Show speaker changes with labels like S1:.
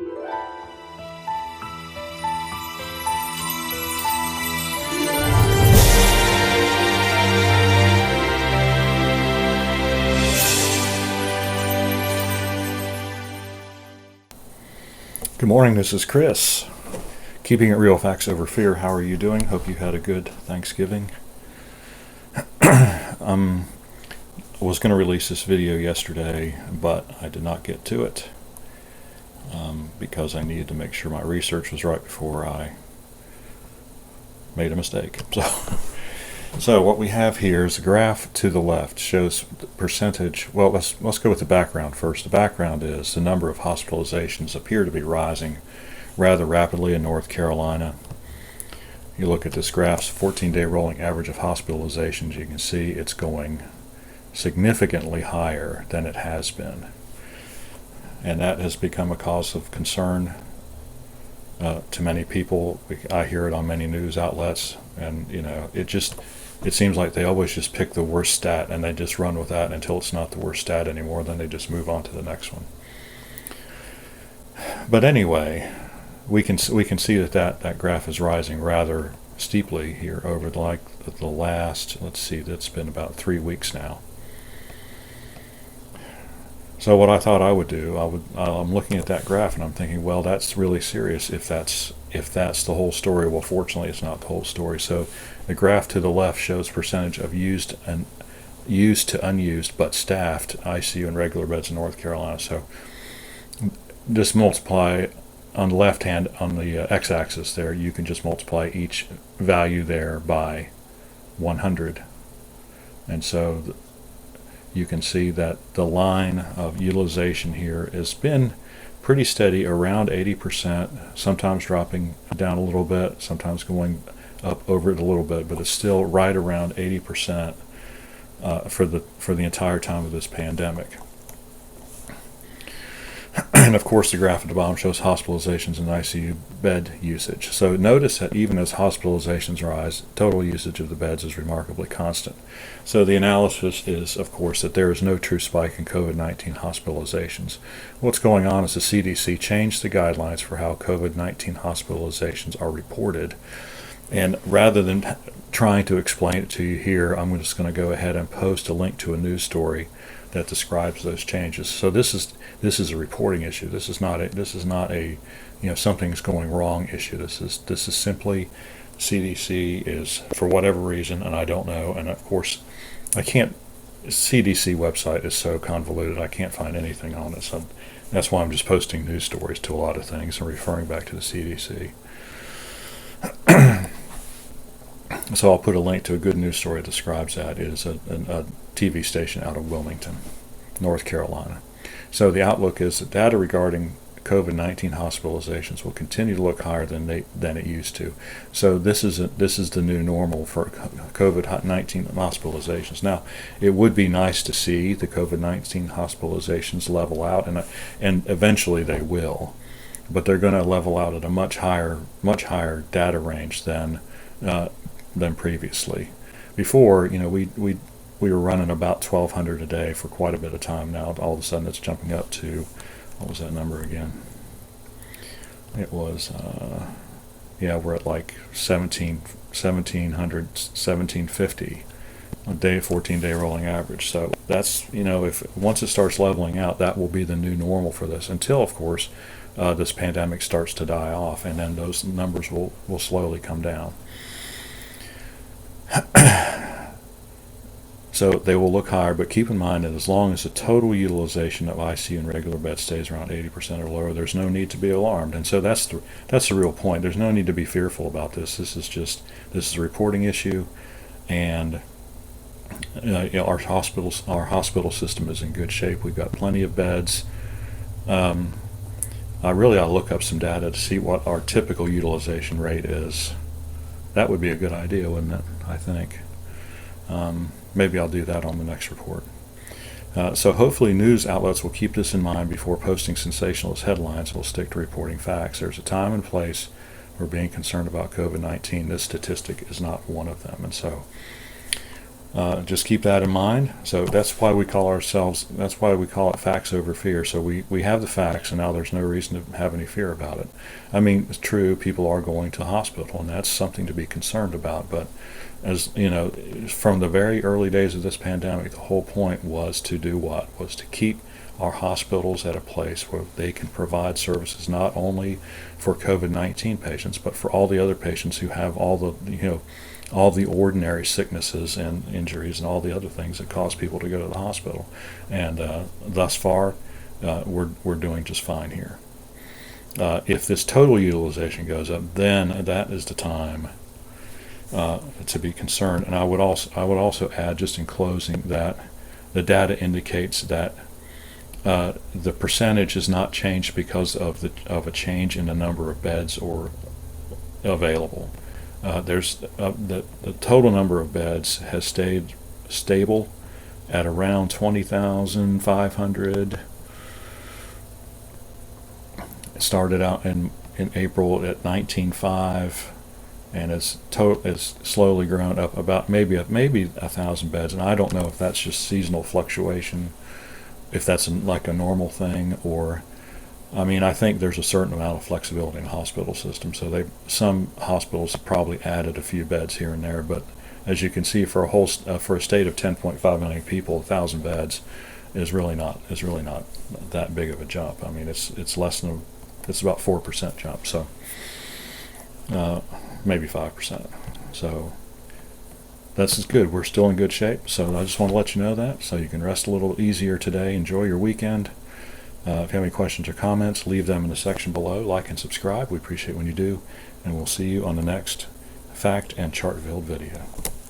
S1: Good morning, this is Chris. Keeping it real, facts over fear. How are you doing? Hope you had a good Thanksgiving. I was going to release this video yesterday, but I did not get to it because I needed to make sure my research was right before I made a mistake. So what we have here is a graph to the left shows the percentage. Well, let's go with the background first. The background is the number of hospitalizations appear to be rising rather rapidly in North Carolina. You look at this graph's 14-day rolling average of hospitalizations, you can see it's going significantly higher than it has been. And that has become a cause of concern to many people. I hear it on many news outlets, and it seems like they always just pick the worst stat and they just run with that until it's not the worst stat anymore. Then they just move on to the next one. But anyway, we can see that graph is rising rather steeply here over the last, let's see, that's been about 3 weeks now. So what I thought I would do, I'm looking at that graph and I'm thinking, well, that's really serious if that's the whole story. Well, fortunately, it's not the whole story. So the graph to the left shows percentage of used to unused but staffed ICU and regular beds in North Carolina. So just multiply on the left hand, on the x-axis there, you can just multiply each value there by 100. And so you can see that the line of utilization here has been pretty steady around 80%, sometimes dropping down a little bit, sometimes going up over it a little bit, but it's still right around 80% for the entire time of this pandemic. And of course, the graph at the bottom shows hospitalizations and ICU bed usage. So notice that even as hospitalizations rise, total usage of the beds is remarkably constant. So the analysis is, of course, that there is no true spike in COVID-19 hospitalizations. What's going on is the CDC changed the guidelines for how COVID-19 hospitalizations are reported. And rather than trying to explain it to you here, I'm just going to go ahead and post a link to a news story that describes those changes. So this is a reporting issue. This is not a something's going wrong issue. This is simply CDC is, for whatever reason, and I don't know, and of course I can't. CDC website is so convoluted I can't find anything on it. So that's why I'm just posting news stories to a lot of things and referring back to the CDC. So I'll put a link to a good news story that describes that. It is a TV station out of Wilmington, North Carolina. So the outlook is that data regarding COVID-19 hospitalizations will continue to look higher than it used to. So this is the new normal for COVID-19 hospitalizations. Now, it would be nice to see the COVID-19 hospitalizations level out, and eventually they will, but they're going to level out at a much higher data range than previously. Before, we were running about 1,200 a day for quite a bit of time. Now all of a sudden it's jumping up to, what was that number again? It was we're at like 1,700, 1,750 a day, 14-day rolling average. So that's, if once it starts leveling out, that will be the new normal for this, until of course this pandemic starts to die off, and then those numbers will slowly come down. So they will look higher, but keep in mind that as long as the total utilization of ICU and regular beds stays around 80% or lower, there's no need to be alarmed. And so that's the real point. There's no need to be fearful about this. This is a reporting issue, and our hospital system is in good shape. We've got plenty of beds. I ought to look up some data to see what our typical utilization rate is. That would be a good idea, wouldn't it? I think. Maybe I'll do that on the next report. So hopefully news outlets will keep this in mind before posting sensationalist headlines and will stick to reporting facts. There's a time and place for being concerned about COVID-19. This statistic is not one of them. And so Just keep that in mind. So that's why we call it facts over fear. So we have the facts, and now there's no reason to have any fear about it. I mean, it's true, people are going to the hospital, and that's something to be concerned about. But as you know, from the very early days of this pandemic, the whole point was to do what? Was to keep our hospitals at a place where they can provide services not only for COVID-19 patients, but for all the other patients who have all the ordinary sicknesses and injuries and all the other things that cause people to go to the hospital. And thus far, we're doing just fine here. If this total utilization goes up, then that is the time to be concerned. And I would also add, just in closing, that the data indicates that the percentage is not changed because of a change in the number of beds or available. The total number of beds has stayed stable at around 20,500. It started out in April at 19,500, and it's slowly grown up about maybe 1,000 beds. And I don't know if that's just seasonal fluctuation, if that's like a normal thing, or I mean, I think there's a certain amount of flexibility in the hospital system. So some hospitals have probably added a few beds here and there, but as you can see, for a state of 10.5 million people, 1,000 beds is really not that big of a jump. I mean, it's about 4% jump. So maybe 5%. So that's good. We're still in good shape. So I just want to let you know that, so you can rest a little easier today. Enjoy your weekend. If you have any questions or comments, leave them in the section below. Like and subscribe. We appreciate when you do. And we'll see you on the next Fact and Chart Build video.